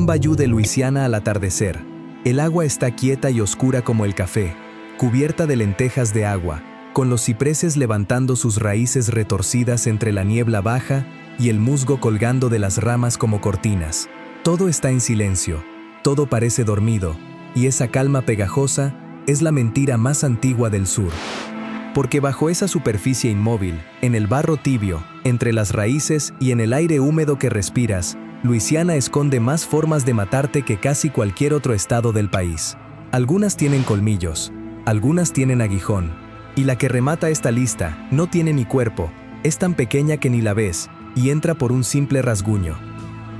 Un bayou de Luisiana al atardecer. El agua está quieta y oscura como el café, cubierta de lentejas de agua, con los cipreses levantando sus raíces retorcidas entre la niebla baja y el musgo colgando de las ramas como cortinas. Todo está en silencio, todo parece dormido, y esa calma pegajosa es la mentira más antigua del sur. Porque bajo esa superficie inmóvil, en el barro tibio, entre las raíces y en el aire húmedo que respiras, Luisiana esconde más formas de matarte que casi cualquier otro estado del país. Algunas tienen colmillos, algunas tienen aguijón, y la que remata esta lista no tiene ni cuerpo, es tan pequeña que ni la ves, y entra por un simple rasguño.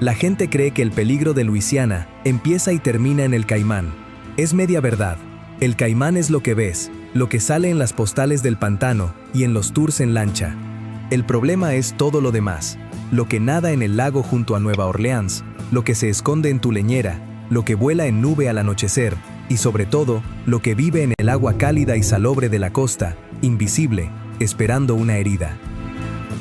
La gente cree que el peligro de Luisiana empieza y termina en el Caimán. Es media verdad. El Caimán es lo que ves, lo que sale en las postales del pantano y en los tours en lancha. El problema es todo lo demás, lo que nada en el lago junto a Nueva Orleans, lo que se esconde en tu leñera, lo que vuela en nube al anochecer, y sobre todo, lo que vive en el agua cálida y salobre de la costa, invisible, esperando una herida.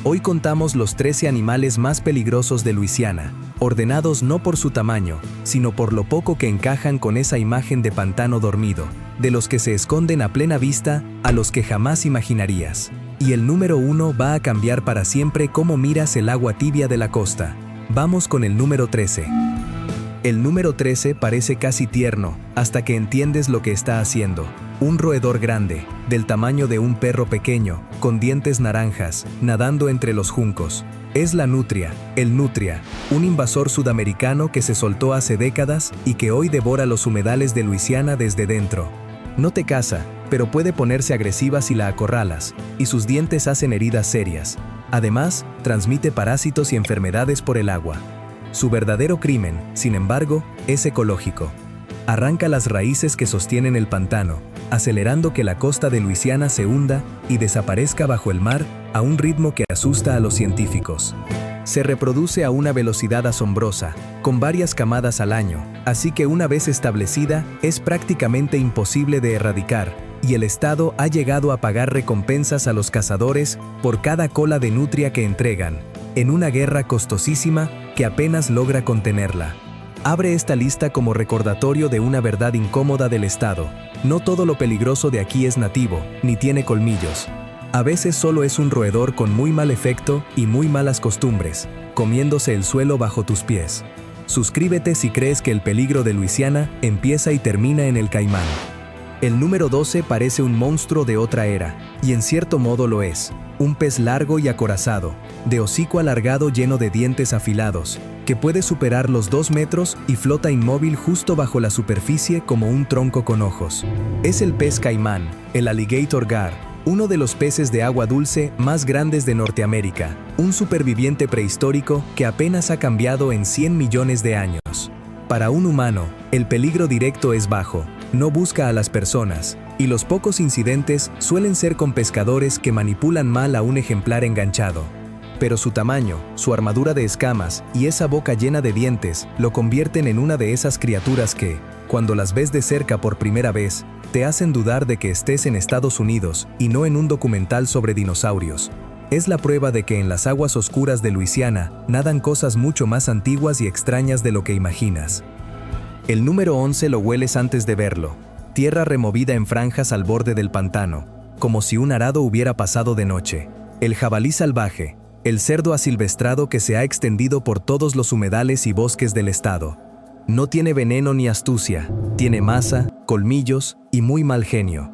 Hoy contamos los 13 animales más peligrosos de Luisiana, ordenados no por su tamaño, sino por lo poco que encajan con esa imagen de pantano dormido, de los que se esconden a plena vista, a los que jamás imaginarías. Y el número 1 va a cambiar para siempre cómo miras el agua tibia de la costa. Vamos con el número 13. El número 13 parece casi tierno, hasta que entiendes lo que está haciendo. Un roedor grande, del tamaño de un perro pequeño, con dientes naranjas, nadando entre los juncos. Es la nutria, el nutria, un invasor sudamericano que se soltó hace décadas y que hoy devora los humedales de Luisiana desde dentro. No te caza, pero puede ponerse agresiva si la acorralas, y sus dientes hacen heridas serias. Además, transmite parásitos y enfermedades por el agua. Su verdadero crimen, sin embargo, es ecológico. Arranca las raíces que sostienen el pantano, acelerando que la costa de Luisiana se hunda y desaparezca bajo el mar a un ritmo que asusta a los científicos. Se reproduce a una velocidad asombrosa, con varias camadas al año, así que una vez establecida, es prácticamente imposible de erradicar, y el Estado ha llegado a pagar recompensas a los cazadores por cada cola de nutria que entregan, en una guerra costosísima que apenas logra contenerla. Abre esta lista como recordatorio de una verdad incómoda del Estado. No todo lo peligroso de aquí es nativo, ni tiene colmillos. A veces solo es un roedor con muy mal efecto y muy malas costumbres, comiéndose el suelo bajo tus pies. Suscríbete si crees que el peligro de Luisiana empieza y termina en el Caimán. El número 12 parece un monstruo de otra era, y en cierto modo lo es. Un pez largo y acorazado, de hocico alargado lleno de dientes afilados, que puede superar los 2 metros y flota inmóvil justo bajo la superficie como un tronco con ojos. Es el pez caimán, el alligator gar, uno de los peces de agua dulce más grandes de Norteamérica, un superviviente prehistórico que apenas ha cambiado en 100 millones de años. Para un humano, el peligro directo es bajo, no busca a las personas, y los pocos incidentes suelen ser con pescadores que manipulan mal a un ejemplar enganchado. Pero su tamaño, su armadura de escamas y esa boca llena de dientes lo convierten en una de esas criaturas que, cuando las ves de cerca por primera vez, te hacen dudar de que estés en Estados Unidos y no en un documental sobre dinosaurios. Es la prueba de que en las aguas oscuras de Luisiana nadan cosas mucho más antiguas y extrañas de lo que imaginas. El número 11 lo hueles antes de verlo. Tierra removida en franjas al borde del pantano, como si un arado hubiera pasado de noche. El jabalí salvaje, el cerdo asilvestrado que se ha extendido por todos los humedales y bosques del estado. No tiene veneno ni astucia, tiene masa, colmillos y muy mal genio.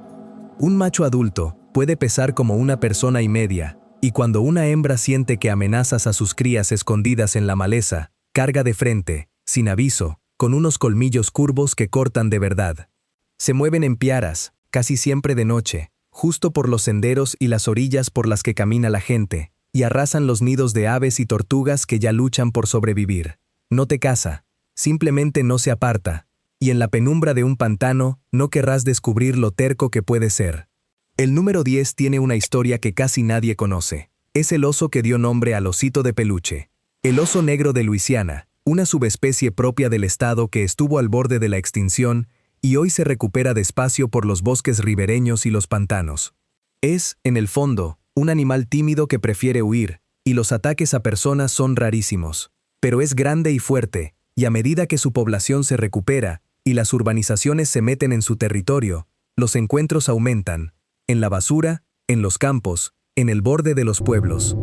Un macho adulto puede pesar como una persona y media, y cuando una hembra siente que amenazas a sus crías escondidas en la maleza, carga de frente, sin aviso, con unos colmillos curvos que cortan de verdad. Se mueven en piaras, casi siempre de noche, justo por los senderos y las orillas por las que camina la gente, y arrasan los nidos de aves y tortugas que ya luchan por sobrevivir. No te caza, simplemente no se aparta, y en la penumbra de un pantano no querrás descubrir lo terco que puede ser. El número 10 tiene una historia que casi nadie conoce. Es el oso que dio nombre al osito de peluche. El oso negro de Luisiana, una subespecie propia del estado que estuvo al borde de la extinción y hoy se recupera despacio por los bosques ribereños y los pantanos. Es, en el fondo, un animal tímido que prefiere huir, y los ataques a personas son rarísimos. Pero es grande y fuerte, Y a medida que su población se recupera y las urbanizaciones se meten en su territorio, los encuentros aumentan, en la basura, en los campos, en el borde de los pueblos.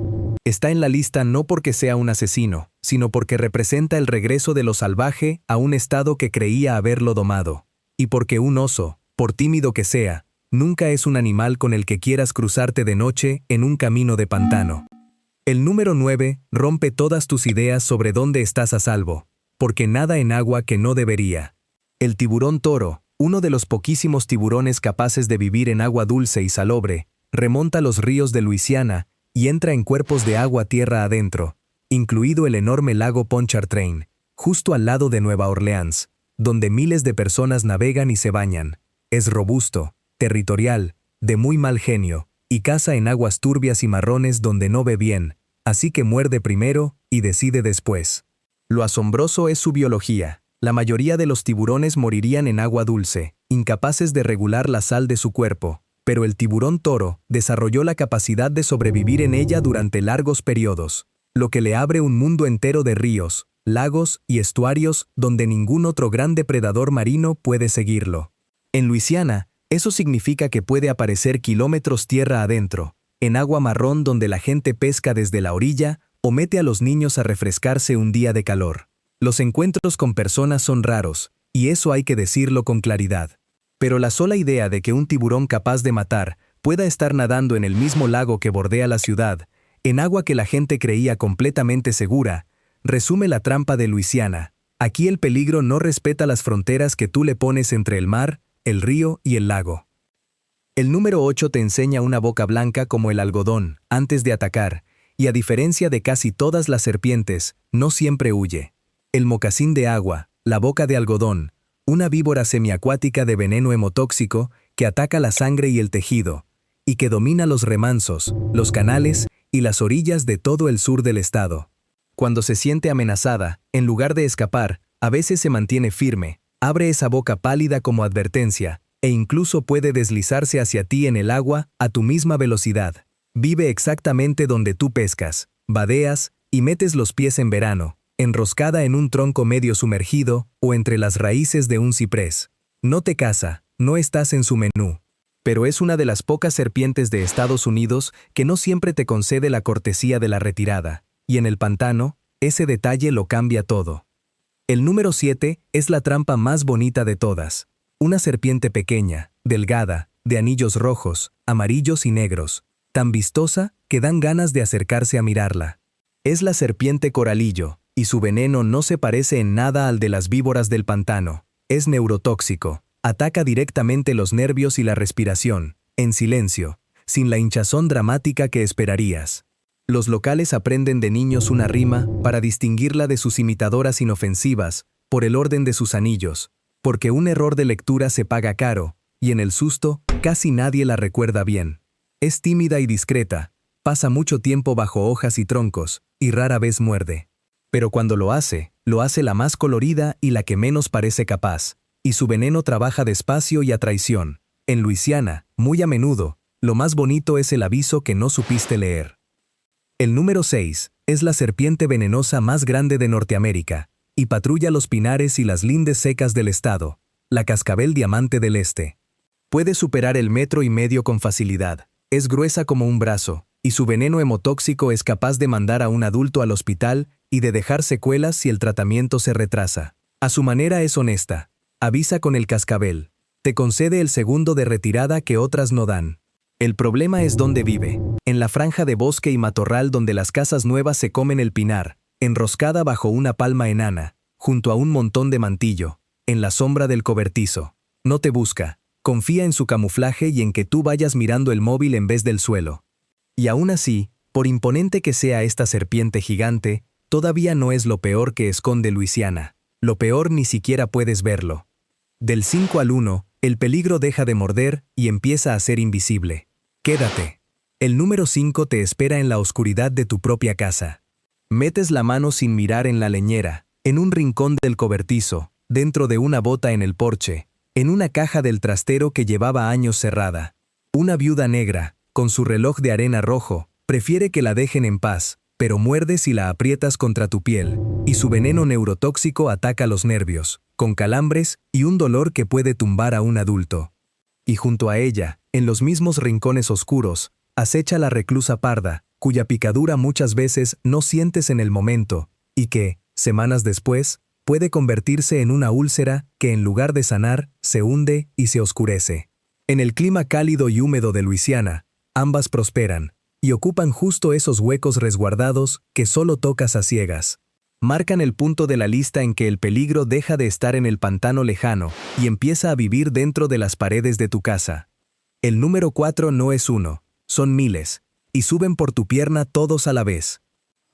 Está en la lista no porque sea un asesino, sino porque representa el regreso de lo salvaje a un estado que creía haberlo domado. Y porque un oso, por tímido que sea, nunca es un animal con el que quieras cruzarte de noche en un camino de pantano. El número 9 rompe todas tus ideas sobre dónde estás a salvo, porque nada en agua que no debería. El tiburón toro, uno de los poquísimos tiburones capaces de vivir en agua dulce y salobre, remonta los ríos de Luisiana y entra en cuerpos de agua tierra adentro, incluido el enorme lago Pontchartrain, justo al lado de Nueva Orleans, donde miles de personas navegan y se bañan. Es robusto, territorial, de muy mal genio, y caza en aguas turbias y marrones donde no ve bien, así que muerde primero y decide después. Lo asombroso es su biología. La mayoría de los tiburones morirían en agua dulce, incapaces de regular la sal de su cuerpo, pero el tiburón toro desarrolló la capacidad de sobrevivir en ella durante largos periodos, lo que le abre un mundo entero de ríos, lagos y estuarios donde ningún otro gran depredador marino puede seguirlo. En Luisiana, eso significa que puede aparecer kilómetros tierra adentro, en agua marrón donde la gente pesca desde la orilla o mete a los niños a refrescarse un día de calor. Los encuentros con personas son raros, y eso hay que decirlo con claridad. Pero la sola idea de que un tiburón capaz de matar pueda estar nadando en el mismo lago que bordea la ciudad, en agua que la gente creía completamente segura, resume la trampa de Luisiana. Aquí el peligro no respeta las fronteras que tú le pones entre el mar, el río y el lago. El número 8 te enseña una boca blanca como el algodón, antes de atacar, y a diferencia de casi todas las serpientes, no siempre huye. El mocasín de agua, la boca de algodón, una víbora semiacuática de veneno hemotóxico que ataca la sangre y el tejido, y que domina los remansos, los canales y las orillas de todo el sur del estado. Cuando se siente amenazada, en lugar de escapar, a veces se mantiene firme, abre esa boca pálida como advertencia, e incluso puede deslizarse hacia ti en el agua a tu misma velocidad. Vive exactamente donde tú pescas, vadeas y metes los pies en verano, enroscada en un tronco medio sumergido o entre las raíces de un ciprés. No te caza, no estás en su menú. Pero es una de las pocas serpientes de Estados Unidos que no siempre te concede la cortesía de la retirada, y en el pantano, ese detalle lo cambia todo. El número 7 es la trampa más bonita de todas. Una serpiente pequeña, delgada, de anillos rojos, amarillos y negros, tan vistosa que dan ganas de acercarse a mirarla. Es la serpiente coralillo, y su veneno no se parece en nada al de las víboras del pantano. Es neurotóxico, ataca directamente los nervios y la respiración, en silencio, sin la hinchazón dramática que esperarías. Los locales aprenden de niños una rima para distinguirla de sus imitadoras inofensivas, por el orden de sus anillos, porque un error de lectura se paga caro, y en el susto, casi nadie la recuerda bien. Es tímida y discreta, pasa mucho tiempo bajo hojas y troncos, y rara vez muerde. Pero cuando lo hace la más colorida y la que menos parece capaz, y su veneno trabaja despacio y a traición. En Luisiana, muy a menudo, lo más bonito es el aviso que no supiste leer. El número 6 es la serpiente venenosa más grande de Norteamérica, y patrulla los pinares y las lindes secas del estado, la cascabel diamante del este. Puede superar el 1,5 metros con facilidad, es gruesa como un brazo, y su veneno hemotóxico es capaz de mandar a un adulto al hospital y de dejar secuelas si el tratamiento se retrasa. A su manera es honesta, avisa con el cascabel, te concede el segundo de retirada que otras no dan. El problema es dónde vive, en la franja de bosque y matorral donde las casas nuevas se comen el pinar, enroscada bajo una palma enana, junto a un montón de mantillo, en la sombra del cobertizo. No te busca, confía en su camuflaje y en que tú vayas mirando el móvil en vez del suelo. Y aún así, por imponente que sea esta serpiente gigante, todavía no es lo peor que esconde Luisiana. Lo peor ni siquiera puedes verlo. Del 5 al 1, el peligro deja de morder y empieza a ser invisible. Quédate. El número 5 te espera en la oscuridad de tu propia casa. Metes la mano sin mirar en la leñera, en un rincón del cobertizo, dentro de una bota en el porche, en una caja del trastero que llevaba años cerrada. Una viuda negra, con su reloj de arena rojo, prefiere que la dejen en paz, pero muerde si la aprietas contra tu piel, y su veneno neurotóxico ataca los nervios, con calambres y un dolor que puede tumbar a un adulto. Y junto a ella, en los mismos rincones oscuros, acecha la reclusa parda, cuya picadura muchas veces no sientes en el momento, y que, semanas después, puede convertirse en una úlcera que en lugar de sanar, se hunde y se oscurece. En el clima cálido y húmedo de Luisiana, ambas prosperan, y ocupan justo esos huecos resguardados que solo tocas a ciegas. Marcan el punto de la lista en que el peligro deja de estar en el pantano lejano y empieza a vivir dentro de las paredes de tu casa. El número 4 no es uno, son miles, y suben por tu pierna todos a la vez.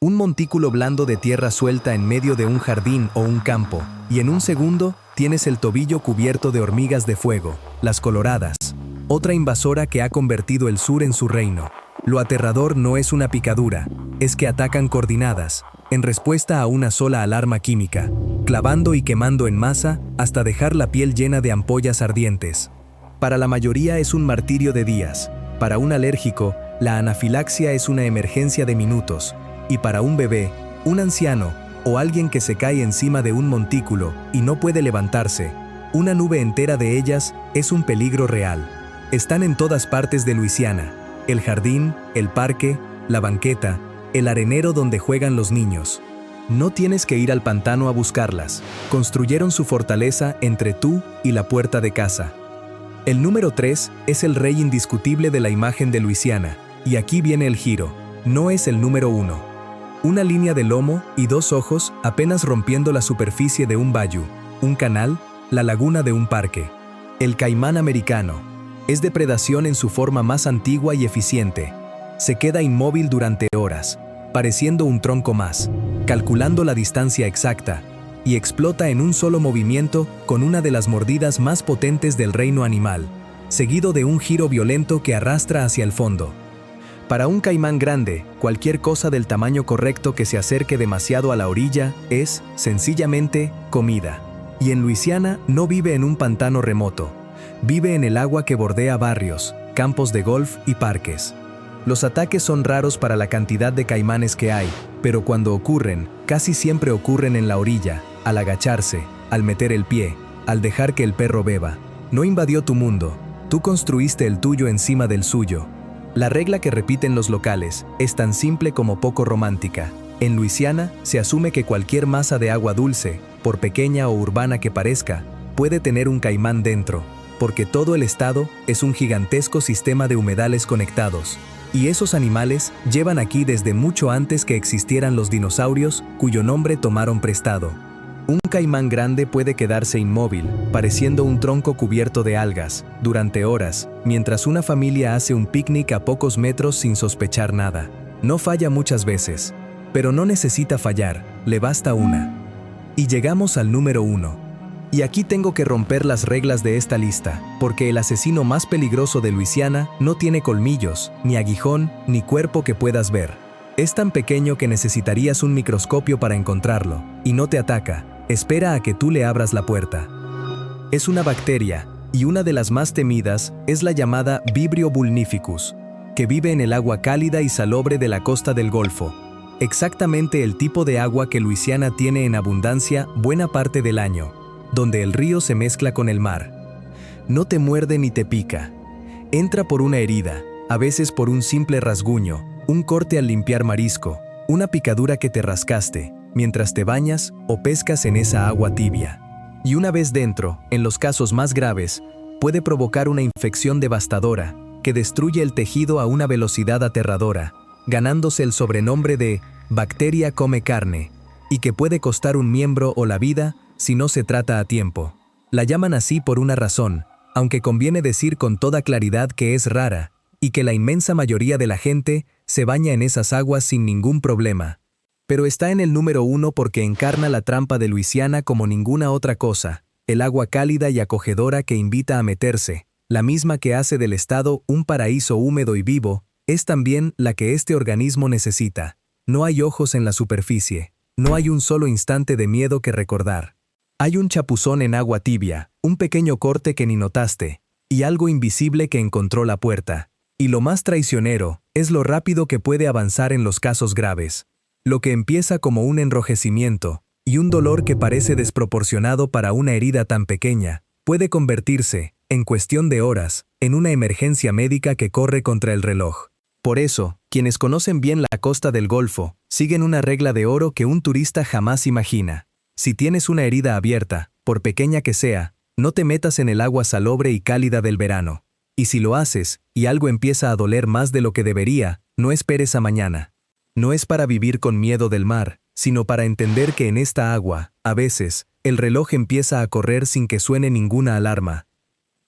Un montículo blando de tierra suelta en medio de un jardín o un campo, y en un segundo tienes el tobillo cubierto de hormigas de fuego, las coloradas, otra invasora que ha convertido el sur en su reino. Lo aterrador no es una picadura, es que atacan coordinadas, en respuesta a una sola alarma química, clavando y quemando en masa hasta dejar la piel llena de ampollas ardientes. Para la mayoría es un martirio de días, para un alérgico, la anafilaxia es una emergencia de minutos, y para un bebé, un anciano o alguien que se cae encima de un montículo y no puede levantarse, una nube entera de ellas es un peligro real. Están en todas partes de Luisiana. El jardín, el parque, la banqueta, el arenero donde juegan los niños. No tienes que ir al pantano a buscarlas. Construyeron su fortaleza entre tú y la puerta de casa. El número 3 es el rey indiscutible de la imagen de Luisiana, y aquí viene el giro. No es el número 1. Una línea de lomo y dos ojos apenas rompiendo la superficie de un bayou, un canal, la laguna de un parque. El caimán americano. Es depredación en su forma más antigua y eficiente. Se queda inmóvil durante horas, pareciendo un tronco más, calculando la distancia exacta, y explota en un solo movimiento con una de las mordidas más potentes del reino animal, seguido de un giro violento que arrastra hacia el fondo. Para un caimán grande, cualquier cosa del tamaño correcto que se acerque demasiado a la orilla es, sencillamente, comida. Y en Luisiana no vive en un pantano remoto. Vive en el agua que bordea barrios, campos de golf y parques. Los ataques son raros para la cantidad de caimanes que hay, pero cuando ocurren, casi siempre ocurren en la orilla, al agacharse, al meter el pie, al dejar que el perro beba. No invadió tu mundo, tú construiste el tuyo encima del suyo. La regla que repiten los locales es tan simple como poco romántica. En Luisiana se asume que cualquier masa de agua dulce, por pequeña o urbana que parezca, puede tener un caimán dentro, porque todo el estado es un gigantesco sistema de humedales conectados. Y esos animales llevan aquí desde mucho antes que existieran los dinosaurios, cuyo nombre tomaron prestado. Un caimán grande puede quedarse inmóvil, pareciendo un tronco cubierto de algas, durante horas, mientras una familia hace un picnic a pocos metros sin sospechar nada. No falla muchas veces, pero no necesita fallar, le basta una. Y llegamos al número 1. Y aquí tengo que romper las reglas de esta lista, porque el asesino más peligroso de Luisiana no tiene colmillos, ni aguijón, ni cuerpo que puedas ver. Es tan pequeño que necesitarías un microscopio para encontrarlo, y no te ataca, espera a que tú le abras la puerta. Es una bacteria, y una de las más temidas es la llamada Vibrio vulnificus, que vive en el agua cálida y salobre de la costa del Golfo. Exactamente el tipo de agua que Luisiana tiene en abundancia buena parte del año, donde el río se mezcla con el mar. No te muerde ni te pica. Entra por una herida, a veces por un simple rasguño, un corte al limpiar marisco, una picadura que te rascaste, mientras te bañas o pescas en esa agua tibia. Y una vez dentro, en los casos más graves, puede provocar una infección devastadora, que destruye el tejido a una velocidad aterradora, ganándose el sobrenombre de bacteria come carne, y que puede costar un miembro o la vida si no se trata a tiempo. La llaman así por una razón, aunque conviene decir con toda claridad que es rara, y que la inmensa mayoría de la gente se baña en esas aguas sin ningún problema. Pero está en el número 1 porque encarna la trampa de Luisiana como ninguna otra cosa, el agua cálida y acogedora que invita a meterse, la misma que hace del estado un paraíso húmedo y vivo, es también la que este organismo necesita. No hay ojos en la superficie, no hay un solo instante de miedo que recordar. Hay un chapuzón en agua tibia, un pequeño corte que ni notaste, y algo invisible que encontró la puerta. Y lo más traicionero es lo rápido que puede avanzar en los casos graves. Lo que empieza como un enrojecimiento y un dolor que parece desproporcionado para una herida tan pequeña, puede convertirse, en cuestión de horas, en una emergencia médica que corre contra el reloj. Por eso, quienes conocen bien la costa del Golfo, siguen una regla de oro que un turista jamás imagina. Si tienes una herida abierta, por pequeña que sea, no te metas en el agua salobre y cálida del verano. Y si lo haces, y algo empieza a doler más de lo que debería, no esperes a mañana. No es para vivir con miedo del mar, sino para entender que en esta agua, a veces, el reloj empieza a correr sin que suene ninguna alarma.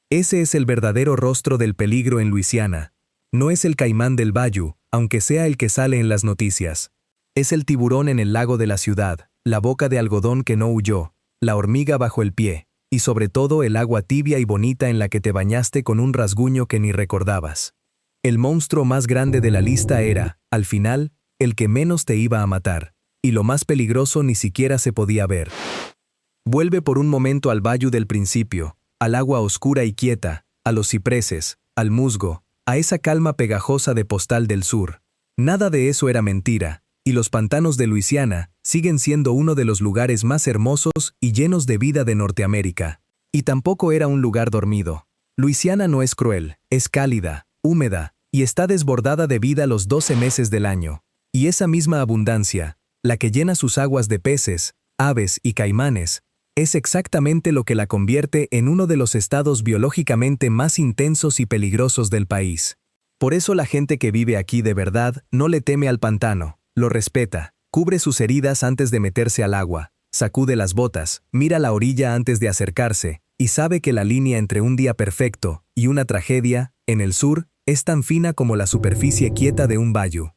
Ese es el verdadero rostro del peligro en Luisiana. No es el caimán del bayou, aunque sea el que sale en las noticias. Es el tiburón en el lago de la ciudad, la boca de algodón que no huyó, la hormiga bajo el pie, y sobre todo el agua tibia y bonita en la que te bañaste con un rasguño que ni recordabas. El monstruo más grande de la lista era, al final, el que menos te iba a matar, y lo más peligroso ni siquiera se podía ver. Vuelve por un momento al bayou del principio, al agua oscura y quieta, a los cipreses, al musgo, a esa calma pegajosa de Postal del Sur. Nada de eso era mentira, y los pantanos de Luisiana siguen siendo uno de los lugares más hermosos y llenos de vida de Norteamérica. Y tampoco era un lugar dormido. Luisiana no es cruel, es cálida, húmeda, y está desbordada de vida los 12 meses del año. Y esa misma abundancia, la que llena sus aguas de peces, aves y caimanes, es exactamente lo que la convierte en uno de los estados biológicamente más intensos y peligrosos del país. Por eso la gente que vive aquí de verdad no le teme al pantano, lo respeta, cubre sus heridas antes de meterse al agua, sacude las botas, mira la orilla antes de acercarse, y sabe que la línea entre un día perfecto y una tragedia, en el sur, es tan fina como la superficie quieta de un bayou.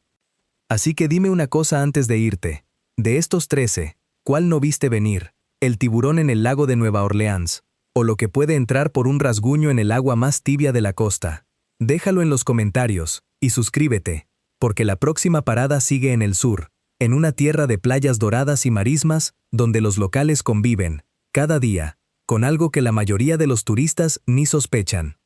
Así que dime una cosa antes de irte. De estos 13, ¿cuál no viste venir? ¿El tiburón en el lago de Nueva Orleans? ¿O lo que puede entrar por un rasguño en el agua más tibia de la costa? Déjalo en los comentarios, y suscríbete, porque la próxima parada sigue en el sur, en una tierra de playas doradas y marismas, donde los locales conviven, cada día, con algo que la mayoría de los turistas ni sospechan.